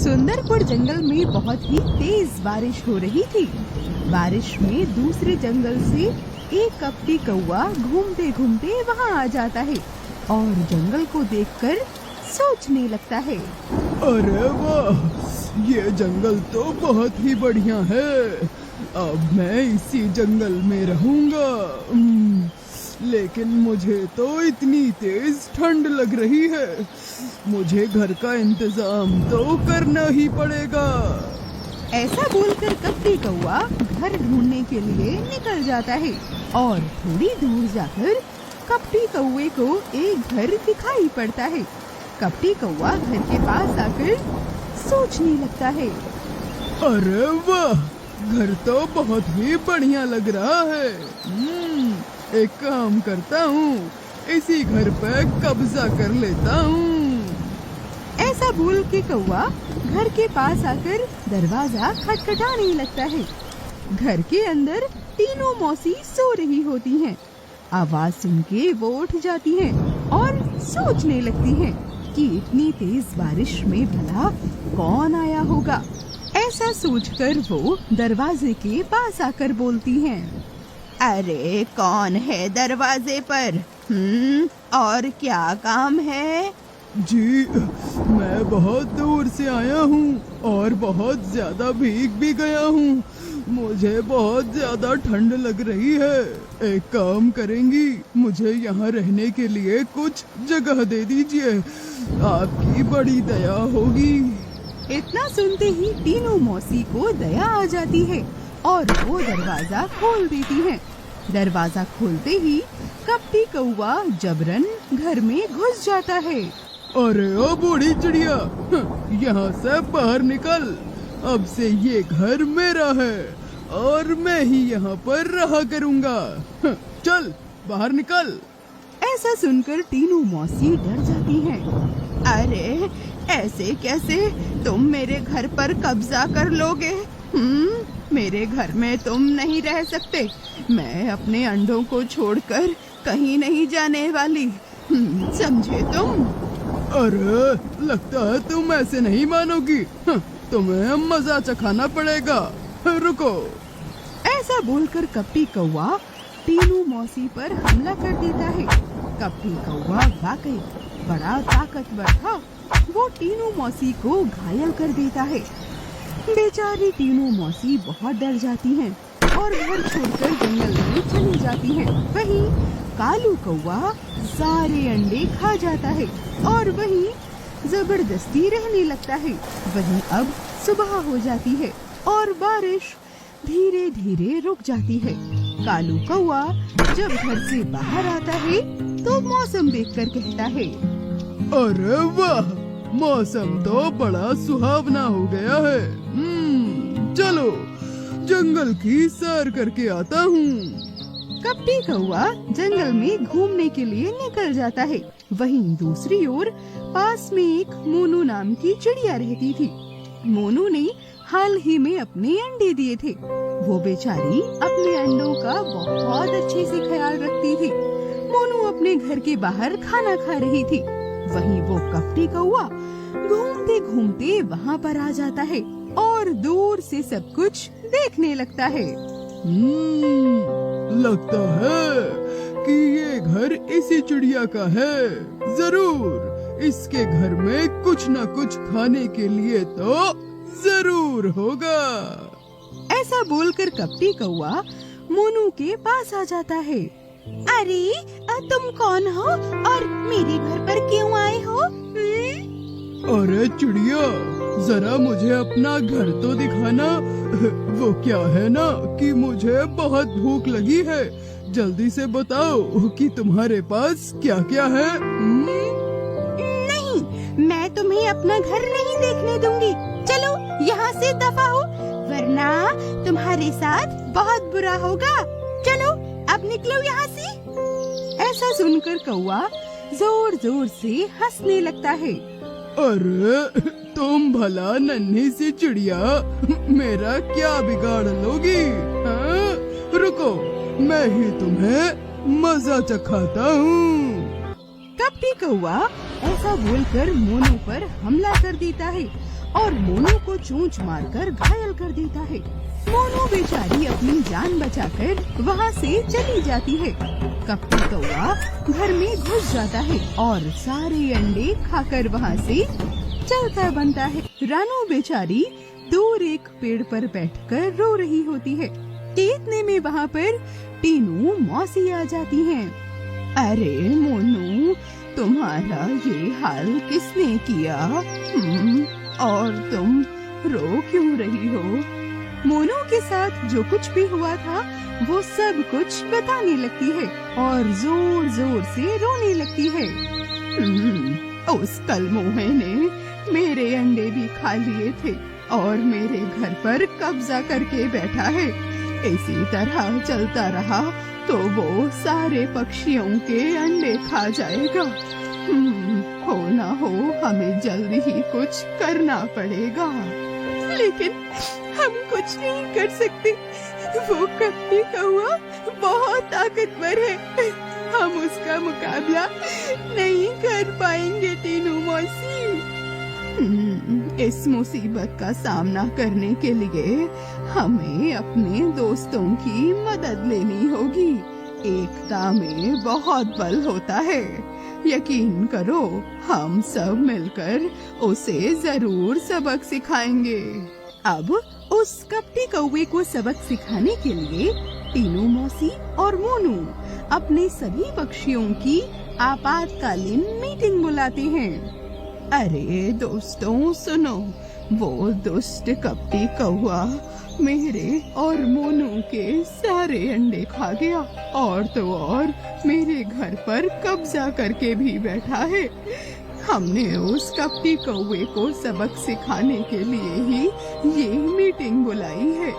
सुंदरपुर जंगल में बहुत ही तेज बारिश हो रही थी। बारिश में दूसरे जंगल से एक कपटी कौवा घूमते घूमते वहाँ आ जाता है और जंगल को देखकर सोचने लगता है, अरे वाह, ये जंगल तो बहुत ही बढ़िया है। अब मैं इसी जंगल में रहूंगा। लेकिन मुझे तो इतनी तेज ठंड लग रही है, मुझे घर का इंतजाम तो करना ही पड़ेगा। ऐसा बोलकर कपटी कौवा घर ढूंढने के लिए निकल जाता है और थोड़ी दूर जाकर कपटी कौवे को एक घर दिखाई पड़ता है। कपटी कौवा घर के पास आकर सोचने लगता है, अरे वाह, घर तो बहुत ही बढ़िया लग रहा है। एक काम करता हूँ, इसी घर पे कब्जा कर लेता हूँ। ऐसा बोल के कौवा घर के पास आकर दरवाजा खटखटाने लगता है। घर के अंदर तीनों मौसी सो रही होती हैं। आवाज सुन के वो उठ जाती हैं और सोचने लगती हैं कि इतनी तेज बारिश में भला कौन आया होगा। ऐसा सोचकर वो दरवाजे के पास आकर बोलती हैं, अरे कौन है दरवाजे पर? और क्या काम है? जी, मैं बहुत दूर से आया हूँ और बहुत ज्यादा भीग भी गया हूँ। मुझे बहुत ज्यादा ठंड लग रही है। एक काम करेंगी, मुझे यहाँ रहने के लिए कुछ जगह दे दीजिए, आपकी बड़ी दया होगी। इतना सुनते ही तीनों मौसी को दया आ जाती है और वो दरवाजा खोल देती हैं। दरवाजा खोलते ही कपटी कौवा जबरन घर में घुस जाता है। अरे ओ बूढ़ी चिड़िया, यहाँ से बाहर निकल। अब से ये घर मेरा है और मैं ही यहाँ पर रहा करूँगा। चल बाहर निकल। ऐसा सुनकर तीनों मौसी डर जाती हैं। अरे ऐसे कैसे तुम मेरे घर पर कब्जा कर लोगे? मेरे घर में तुम नहीं रह सकते। मैं अपने अंडों को छोड़कर कहीं नहीं जाने वाली, समझे तुम? अरे लगता है तुम ऐसे नहीं मानोगी। तुम्हें मजा चखाना पड़ेगा। रुको। ऐसा बोलकर कपटी कौवा तीनों मौसी पर हमला कर देता है। कपटी कौवा वाकई बड़ा ताकतवर था। वो तीनों मौसी को घायल कर देता है। बेचारी तीनों मौसी बहुत डर जाती हैं और घर छोड़कर जंगल में चली जाती हैं। वहीं कालू कौवा सारे अंडे खा जाता है और वहीं जबरदस्ती रहने लगता है। वहीं अब सुबह हो जाती है और बारिश धीरे धीरे रुक जाती है। कालू कौवा जब घर से बाहर आता है तो मौसम देखकर कहता है, अरे वाह, मौसम तो बड़ा सुहावना हो गया है। चलो जंगल की सैर करके आता हूँ। कपटी कौवा जंगल में घूमने के लिए निकल जाता है। वहीं दूसरी ओर पास में एक मोनू नाम की चिड़िया रहती थी। मोनू ने हाल ही में अपने अंडे दिए थे। वो बेचारी अपने अंडों का बहुत अच्छे से ख्याल रखती थी। मोनू अपने घर के बाहर खाना खा रही थी। वहीं वो कपटी कौवा घूमते घूमते वहाँ पर आ जाता है और दूर से सब कुछ देखने लगता है। लगता है कि ये घर इसी चिड़िया का है। जरूर इसके घर में कुछ न कुछ खाने के लिए तो जरूर होगा। ऐसा बोलकर कपटी कौवा मोनू के पास आ जाता है। अरे तुम कौन हो और मेरे घर पर क्यों आए हो? अरे चिड़िया, जरा मुझे अपना घर तो दिखाना। वो क्या है ना कि मुझे बहुत भूख लगी है। जल्दी से बताओ कि तुम्हारे पास क्या क्या है। नहीं, मैं तुम्हें अपना घर नहीं देखने दूंगी। चलो यहाँ से दफा हो, वरना तुम्हारे साथ बहुत बुरा होगा। चलो अब निकलो यहाँ से। ऐसा सुनकर कौवा जोर जोर से हंसने लगता है। अरे तुम भला नन्ही सी चिड़िया मेरा क्या बिगाड़ लोगी? रुको, मैं ही तुम्हें मजा चखाता हूँ। कपटी कौवा ऐसा बोलकर मोनू पर हमला कर देता है और मोनू को चोंच मारकर घायल कर देता है। मोनू बेचारी अपनी जान बचाकर वहाँ से चली जाती है। कपटी कौवा घर में घुस जाता है और सारे अंडे खाकर वहाँ से चलता बनता है। रानू बेचारी दूर एक पेड़ पर बैठकर रो रही होती है। इतने में वहाँ पर टीनू मौसी आ जाती हैं। अरे मोनू, तुम्हारा ये हाल किसने किया? और तुम रो क्यों रही हो? मोनू के साथ जो कुछ भी हुआ था वो सब कुछ बताने लगती है और जोर जोर से रोने लगती है। उस कलमोहे ने मेरे अंडे भी खा लिए थे और मेरे घर पर कब्जा करके बैठा है। इसी तरह चलता रहा तो वो सारे पक्षियों के अंडे खा जाएगा। हो ना हो हमें जल्दी ही कुछ करना पड़ेगा। लेकिन हम कुछ नहीं कर सकते, वो कपटी कौवा बहुत ताकतवर है, हम उसका मुकाबला नहीं कर पाएंगे टीनू मौसी। इस मुसीबत का सामना करने के लिए हमें अपने दोस्तों की मदद लेनी होगी। एकता में बहुत बल होता है, यकीन करो हम सब मिलकर उसे जरूर सबक सिखाएंगे। अब उस कपटी कौवे को सबक सिखाने के लिए टीनू मौसी और मोनू अपने सभी पक्षियों की आपातकालीन मीटिंग बुलाते हैं। अरे दोस्तों सुनो, वो दुष्ट कपटी कौवा मेरे और मोनू के सारे अंडे खा गया और तो और मेरे घर पर कब्जा करके भी बैठा है। हमने उस कपटी कौवे को सबक सिखाने के लिए ही ये मीटिंग बुलाई है।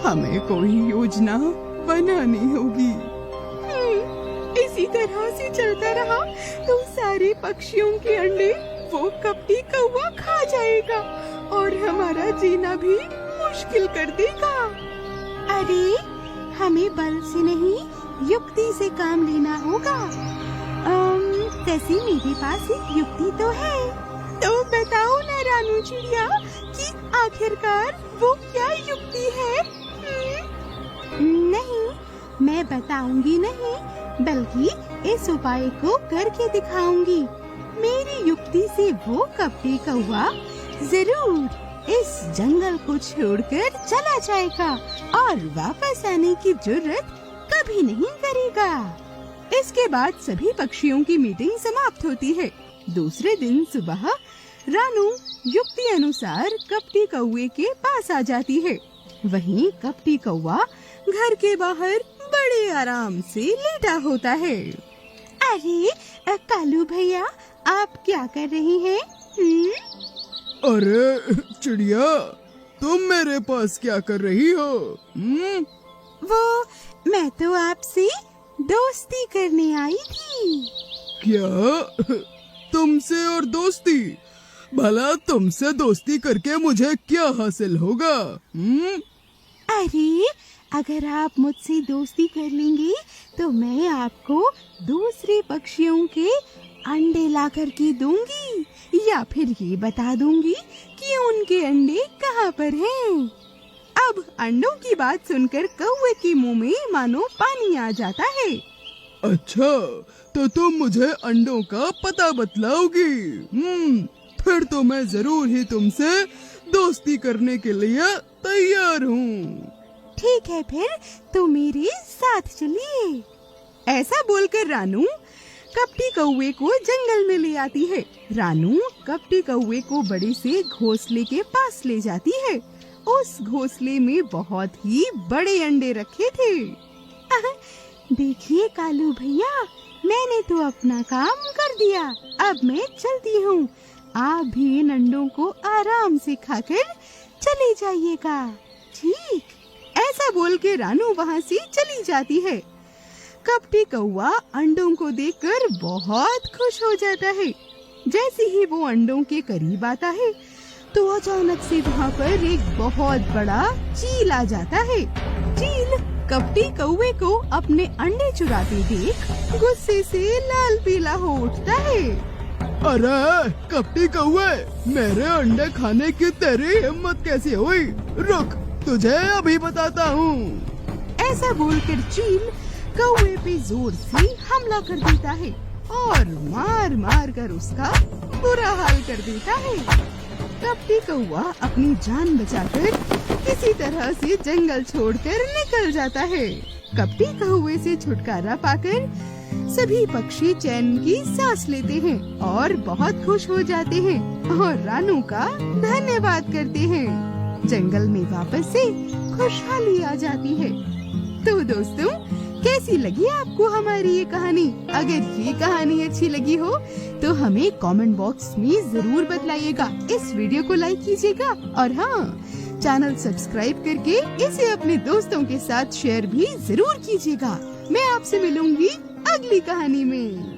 हमें कोई योजना बनानी होगी। इसी तरह से चलता रहा तो सारे पक्षियों के अंडे वो कपटी कौवा खा जाएगा और हमारा जीना भी मुश्किल कर देगा। अरे हमें बल से नहीं युक्ति से काम लेना होगा। वैसे मेरे पास एक युक्ति तो है। तो बताओ ना रानू चिड़िया कि आखिरकार वो क्या युक्ति है? नहीं, मैं बताऊंगी नहीं, बल्कि इस उपाय को करके दिखाऊंगी। मेरी युक्ति से वो कपटी कौवा जरूर इस जंगल को छोड़कर चला जाएगा और वापस आने की जरूरत कभी नहीं करेगा। इसके बाद सभी पक्षियों की मीटिंग समाप्त होती है। दूसरे दिन सुबह रानू युक्ति अनुसार कपटी कौवे के पास आ जाती है। वहीं कपटी कौवा घर के बाहर बड़े आराम से लेटा होता है। अरे कालू भैया, आप क्या कर रही हैं? अरे चिड़िया, तुम मेरे पास क्या कर रही हो? वो मैं तो आपसे दोस्ती करने आई थी। क्या? तुमसे और दोस्ती? भला तुमसे दोस्ती करके मुझे क्या हासिल होगा? अरे अगर आप मुझसे दोस्ती कर लेंगे तो मैं आपको दूसरे पक्षियों के अंडे ला करके दूंगी, या फिर ये बता दूंगी कि उनके अंडे कहाँ पर हैं। अब अंडों की बात सुनकर कौवे के मुंह में मानो पानी आ जाता है। अच्छा, तो तुम मुझे अंडों का पता बतलाओगी? फिर तो मैं जरूर ही तुमसे दोस्ती करने के लिए तैयार हूँ। ठीक है, फिर तो मेरे साथ चलिए। ऐसा बोलकर रानू कपटी कौवे को जंगल में ले आती है। रानू कपटी कौवे को बड़े से घोंसले के पास ले जाती है। उस घोंसले में बहुत ही बड़े अंडे रखे थे। देखिए कालू भैया, मैंने तो अपना काम कर दिया। अब मैं चलती हूँ, आप भी इन अंडों को आराम से खाकर चले जाइएगा। ठीक? ऐसा बोल के रानू वहाँ से चली जाती है। कपटी कौवा अंडों को देखकर बहुत खुश हो जाता है। जैसे ही वो अंडों के करीब आता है तो अचानक से वहाँ पर एक बहुत बड़ा चील आ जाता है। चील कपटी कौवे को अपने अंडे चुराते देख गुस्से से लाल पीला हो उठता है। अरे कपटी कौवे, मेरे अंडे खाने की तेरी हिम्मत कैसी हुई? रुक, तुझे अभी बताता हूँ। ऐसा बोलकर चील कौवे पे जोर से हमला कर देता है और मार मार कर उसका बुरा हाल कर देता है। कपटी कौवा अपनी जान बचाकर किसी तरह से जंगल छोड़कर निकल जाता है। कपटी कौवे से छुटकारा पाकर सभी पक्षी चैन की सांस लेते हैं और बहुत खुश हो जाते हैं और रानू का धन्यवाद करते हैं। जंगल में वापस से खुशहाली आ जाती है। तो दोस्तों, कैसी लगी आपको हमारी ये कहानी? अगर ये कहानी अच्छी लगी हो तो हमें कमेंट बॉक्स में जरूर बतलाइएगा। इस वीडियो को लाइक कीजिएगा और हाँ, चैनल सब्सक्राइब करके इसे अपने दोस्तों के साथ शेयर भी जरूर कीजिएगा। मैं आपसे मिलूंगी अगली कहानी में।